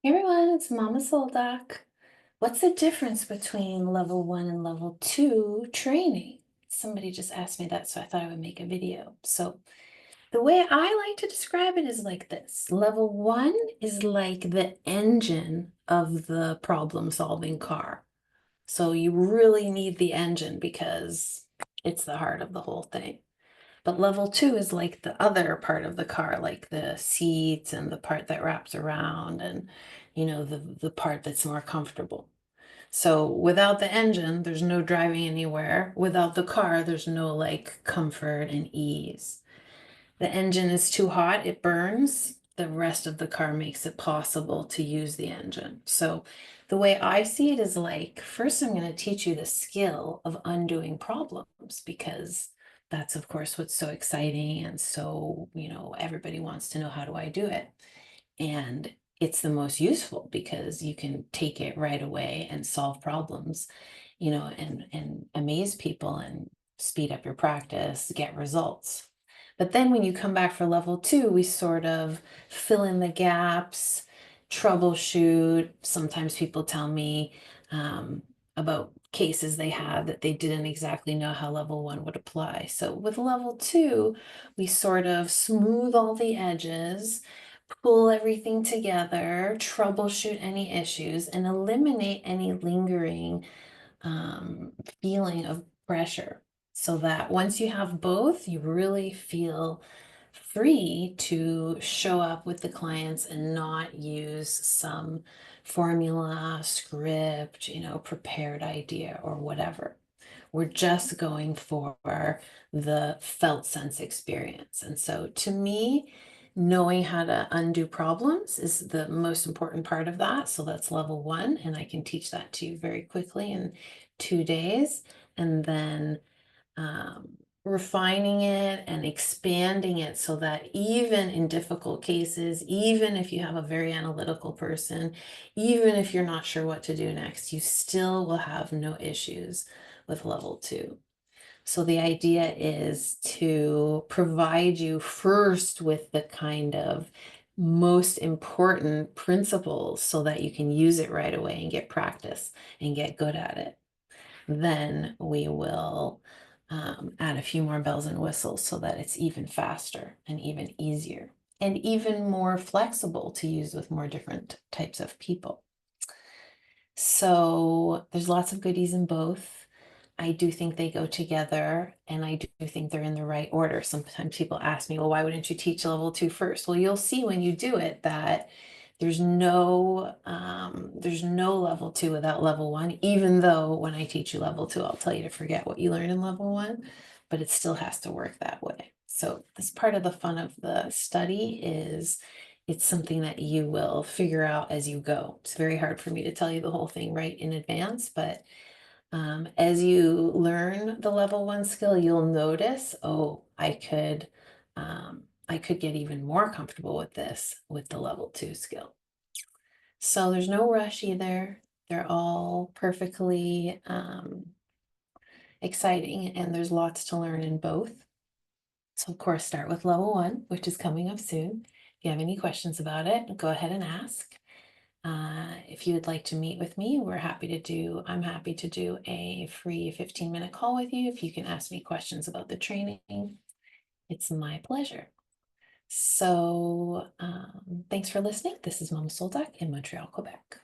Hey everyone, it's Mama Soul Doc. What's the difference between level one and level two training? Somebody just asked me that, so I thought I would make a video. So, the way I like to describe it is like this. Level one is like the engine of the problem-solving car. So, you really need the engine because it's the heart of the whole thing. But level two is like the other part of the car, like the seats and the part that wraps around and, the part that's more comfortable. So without the engine, there's no driving anywhere. Without the car, there's no like comfort and ease. The engine is too hot, it burns. The rest of the car makes it possible to use the engine. So the way I see it is like, first I'm going to teach you the skill of undoing problems because that's of course what's so exciting and so, everybody wants to know how do I do it? And it's the most useful because you can take it right away and solve problems, and amaze people and speed up your practice, get results. But then when you come back for level two, we sort of fill in the gaps, troubleshoot. Sometimes people tell me about cases they had that they didn't exactly know how level one would apply. So with level two, we sort of smooth all the edges, pull everything together, troubleshoot any issues, and eliminate any lingering feeling of pressure so that once you have both, you really feel free to show up with the clients and not use some formula, script, prepared idea or whatever. We're just going for the felt sense experience. And so to me, knowing how to undo problems is the most important part of that. So that's level one, and I can teach that to you very quickly in 2 days. And then refining it and expanding it so that even in difficult cases, even if you have a very analytical person, even if you're not sure what to do next, you still will have no issues with level two. So the idea is to provide you first with the kind of most important principles so that you can use it right away and get practice and get good at it. Then we will add a few more bells and whistles so that it's even faster and even easier and even more flexible to use with more different types of people. So there's lots of goodies in both. I do think they go together, and I do think they're in the right order. Sometimes people ask me, well, why wouldn't you teach level two first? Well, you'll see when you do it that there's no level two without level one, even though when I teach you level two, I'll tell you to forget what you learned in level one, but it still has to work that way. So this part of the fun of the study is it's something that you will figure out as you go. It's very hard for me to tell you the whole thing right in advance, but as you learn the level one skill, you'll notice, oh, I could get even more comfortable with this with the level two skill. So there's no rush either. They're all perfectly exciting, and there's lots to learn in both. So of course, start with level one, which is coming up soon. If you have any questions about it, go ahead and ask. If you would like to meet with me, I'm happy to do a free 15-minute call with you. If you can ask me questions about the training, it's my pleasure. So thanks for listening. This is Mama Soul Doc in Montreal, Quebec.